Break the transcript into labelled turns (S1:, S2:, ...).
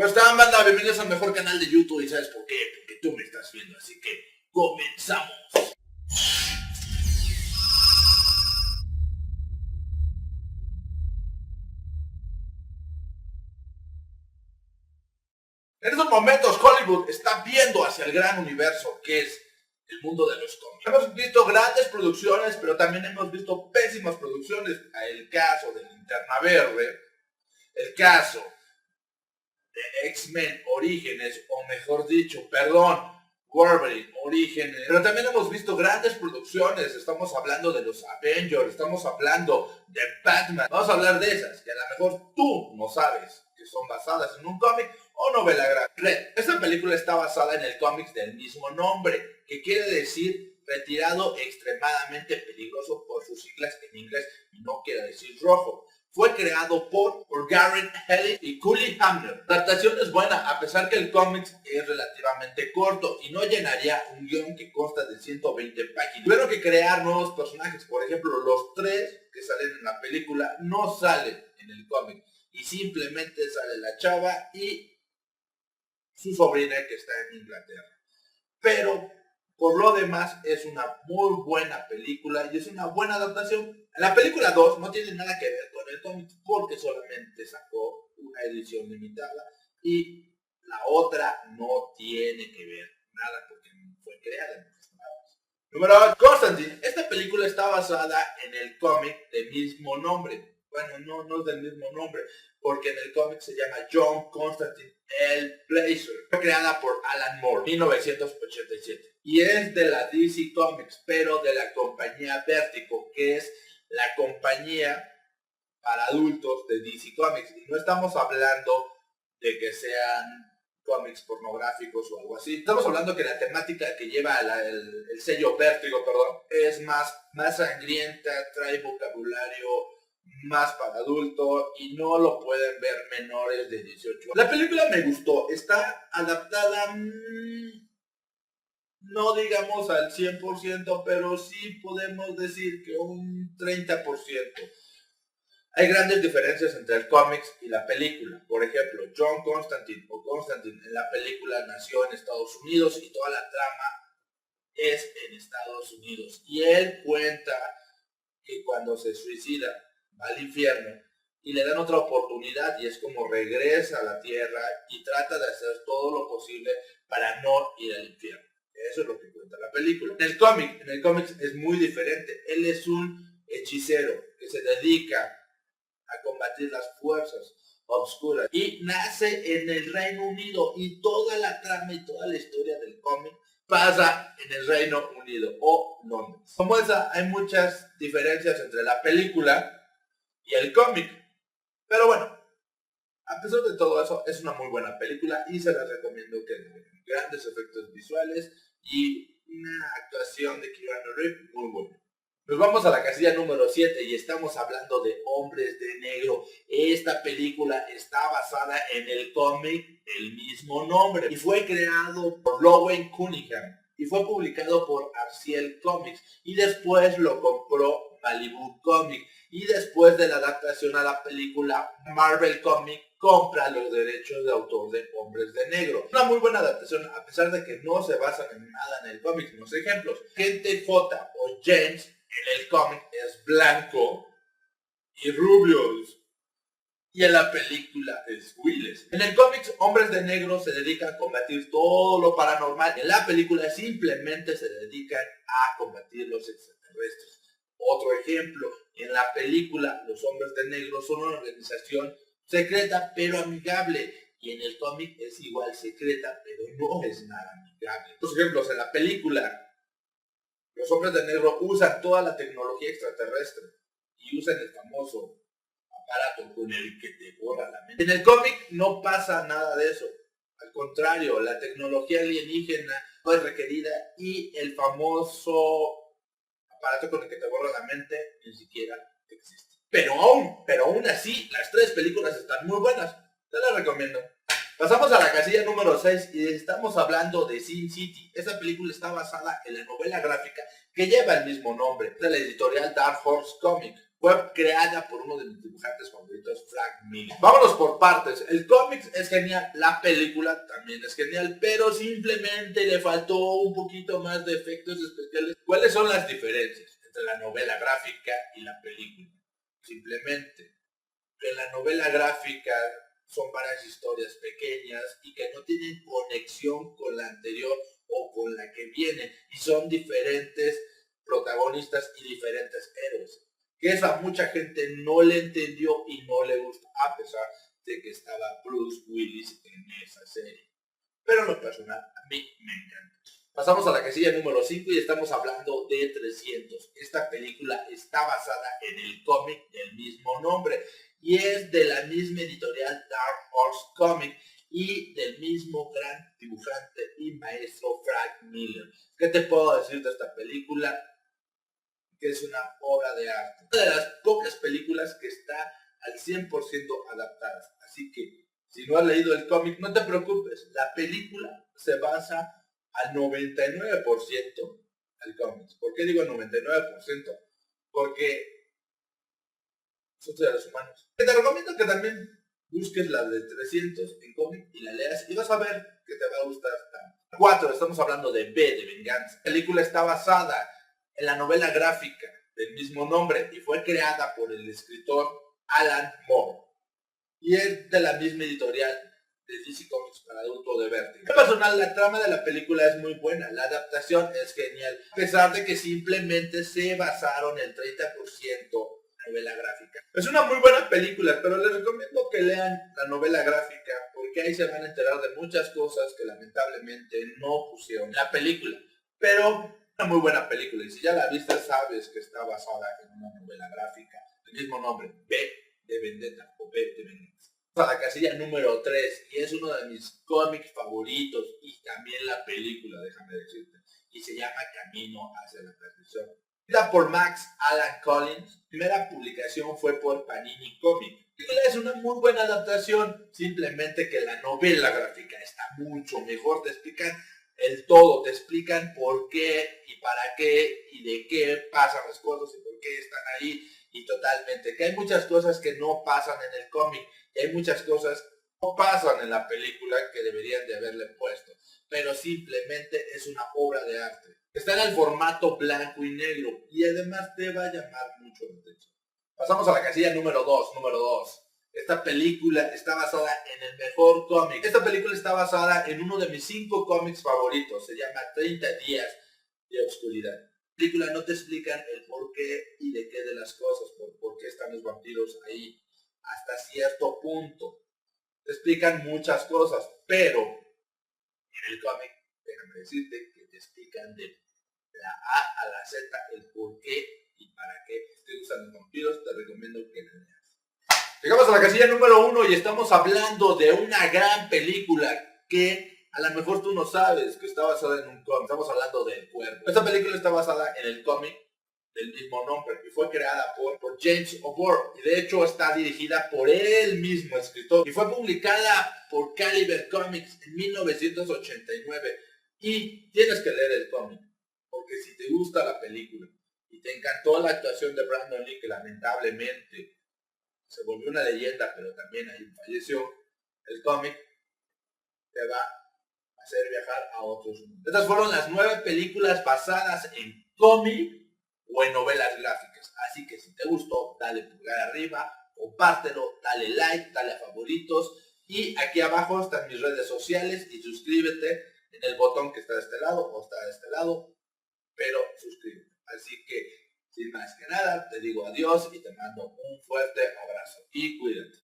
S1: ¿Cómo están, banda? Bienvenidos al mejor canal de YouTube. ¿Y sabes por qué? Porque tú me estás viendo, así que comenzamos. En estos momentos Hollywood está viendo hacia el gran universo que es el mundo de los cómics. Hemos visto grandes producciones, pero también hemos visto pésimas producciones. El caso de Linterna Verde, el caso de X-Men Orígenes, o mejor dicho, Wolverine Orígenes. Pero también hemos visto grandes producciones. Estamos hablando de los Avengers, estamos hablando de Batman. Vamos a hablar de esas, que a lo mejor tú no sabes que son basadas en un cómic o novela gráfica. Esta película está basada en el cómic del mismo nombre, que quiere decir retirado extremadamente peligroso por sus siglas en inglés, y no quiere decir rojo. Fue creado por Garrett Helling y Cully Hamner. La adaptación es buena, a pesar que el cómic es relativamente corto y no llenaría un guión que consta de 120 páginas. Tuvieron que crear nuevos personajes. Por ejemplo, los tres que salen en la película no salen en el cómic, y simplemente sale la chava y su sobrina que está en Inglaterra. Pero por lo demás es una muy buena película y es una buena adaptación. La película 2 no tiene nada que ver con el cómic porque solamente sacó una edición limitada, y la otra no tiene que ver nada porque fue creada en otras palabras. Número 8, Constantine. Esta película está basada en el cómic del mismo nombre. Bueno, no es del mismo nombre, porque en el cómic se llama John Constantine el Blazer. Fue creada por Alan Moore, 1987. Y es de la DC Comics, pero de la compañía Vertigo, que es la compañía para adultos de DC Comics. Y no estamos hablando de que sean cómics pornográficos o algo así. Estamos hablando que la temática que lleva el sello Vertigo, es más sangrienta, trae vocabulario más para adultos y no lo pueden ver menores de 18 años. La película me gustó, está adaptada, no digamos al 100%, pero sí podemos decir que un 30%. Hay grandes diferencias entre el cómic y la película. Por ejemplo, John Constantine o Constantine en la película nació en Estados Unidos y toda la trama es en Estados Unidos. Y él cuenta que cuando se suicida va al infierno y le dan otra oportunidad, y es como regresa a la tierra y trata de hacer todo lo posible para no ir al infierno. Eso es lo que cuenta la película. En el cómic es muy diferente. Él es un hechicero que se dedica a combatir las fuerzas oscuras y nace en el Reino Unido, y toda la trama y toda la historia del cómic pasa en el Reino Unido o Londres. Como esa, hay muchas diferencias entre la película y el cómic, pero bueno, a pesar de todo eso, es una muy buena película y se la recomiendo que vean. Grandes efectos visuales y una actuación de Keanu Reeves muy buena. Nos vamos a la casilla número 7 y estamos hablando de Hombres de Negro. Esta película está basada en el cómic del mismo nombre y fue creado por Lowen Cunningham y fue publicado por Arciel Comics, y después lo compró Malibu Comics, y después de la adaptación a la película, Marvel Comics compra los derechos de autor de Hombres de Negro. Una muy buena adaptación, a pesar de que no se basan en nada en el cómic. Los ejemplos: Gente J o James en el cómic es blanco y rubio, y en la película es Willis. En el cómic, Hombres de Negro se dedican a combatir todo lo paranormal. En la película simplemente se dedican a combatir los extraterrestres. Otro ejemplo, en la película los Hombres de Negro son una organización secreta pero amigable, y en el cómic es igual secreta pero no es nada amigable. Los ejemplos: en la película los Hombres de Negro usan toda la tecnología extraterrestre y usan el famoso aparato con el que te borra la mente. En el cómic no pasa nada de eso. Al contrario, la tecnología alienígena no es requerida y el famoso aparato con el que te borra la mente ni siquiera existe. Pero aún así, las tres películas están muy buenas. Te las recomiendo. Pasamos a la casilla número 6 y estamos hablando de Sin City. Esta película está basada en la novela gráfica que lleva el mismo nombre, de la editorial Dark Horse Comics. Fue creada por uno de mis dibujantes favoritos, Frank Miller. Vámonos por partes. El cómic es genial, la película también es genial, pero simplemente le faltó un poquito más de efectos especiales. ¿Cuáles son las diferencias entre la novela gráfica y la película? Simplemente, en la novela gráfica son varias historias pequeñas y que no tienen conexión con la anterior o con la que viene, y son diferentes protagonistas y diferentes héroes, que eso a mucha gente no le entendió y no le gustó, a pesar de que estaba Bruce Willis en esa serie. Pero en lo personal, a mí me encanta. Pasamos a la casilla número 5 y estamos hablando de 300. Esta película está basada en el cómic del mismo nombre y es de la misma editorial Dark Horse Comics y del mismo gran dibujante y maestro Frank Miller. ¿Qué te puedo decir de esta película? Que es una obra de arte. Una de las pocas películas que está al 100% adaptadas. Así que, si no has leído el cómic, no te preocupes. La película se basa al 99% al cómic. ¿Por qué digo 99%? Porque son seres humanos. Te recomiendo que también busques la de 300 en cómic y la leas y vas a ver que te va a gustar tanto. 4. Estamos hablando de V de Venganza. La película está basada en la novela gráfica del mismo nombre y fue creada por el escritor Alan Moore y es de la misma editorial de DC Comics para adulto de Vertigo. En personal, la trama de la película es muy buena, la adaptación es genial, a pesar de que simplemente se basaron el 30% en novela gráfica. Es una muy buena película, pero les recomiendo que lean la novela gráfica porque ahí se van a enterar de muchas cosas que lamentablemente no pusieron en la película. Pero una muy buena película, y si ya la viste sabes que está basada en una novela gráfica del mismo nombre, V de Vendetta o V de Venganza. A la casilla número 3, y es uno de mis cómics favoritos y también la película, déjame decirte, y se llama Camino hacia la Perdición. Escrita por Max Allan Collins, primera publicación fue por Panini Comics. Es una muy buena adaptación, simplemente que la novela gráfica está mucho mejor, te explican el todo, te explican por qué y para qué y de qué pasan las cosas y por qué están ahí, y totalmente, que hay muchas cosas que no pasan en el cómic y hay muchas cosas que no pasan en la película que deberían de haberle puesto, pero simplemente es una obra de arte. Está en el formato blanco y negro y además te va a llamar mucho la atención. Pasamos a la casilla número 2. Esta película está basada en el mejor cómic. Esta película está basada en uno de mis 5 cómics favoritos. Se llama 30 días de oscuridad. En la película no te explican el por qué y de qué de las cosas, por qué están los vampiros ahí, hasta cierto punto. Te explican muchas cosas, pero en el cómic, déjame decirte que te explican de la A a la Z el por qué y para qué. Si te gustan los vampiros, te recomiendo que la leas. Llegamos a la casilla número 1 y estamos hablando de una gran película que a lo mejor tú no sabes que está basada en un cómic. Estamos hablando del Cuervo. Esta película está basada en el cómic del mismo nombre y fue creada por James O'Byrne y de hecho está dirigida por él mismo escritor y fue publicada por Caliber Comics en 1989 y tienes que leer el cómic porque si te gusta la película y te encantó la actuación de Brandon Lee, que lamentablemente se volvió una leyenda pero también ahí falleció, el cómic te va a hacer viajar a otros mundos. Estas fueron las 9 películas basadas en cómic o en novelas gráficas. Así que si te gustó, dale pulgar arriba, compártelo, dale like, dale a favoritos. Y aquí abajo están mis redes sociales y suscríbete en el botón que está de este lado o está de este lado, pero suscríbete. Así que, sin más que nada, te digo adiós y te mando un fuerte abrazo y cuídate.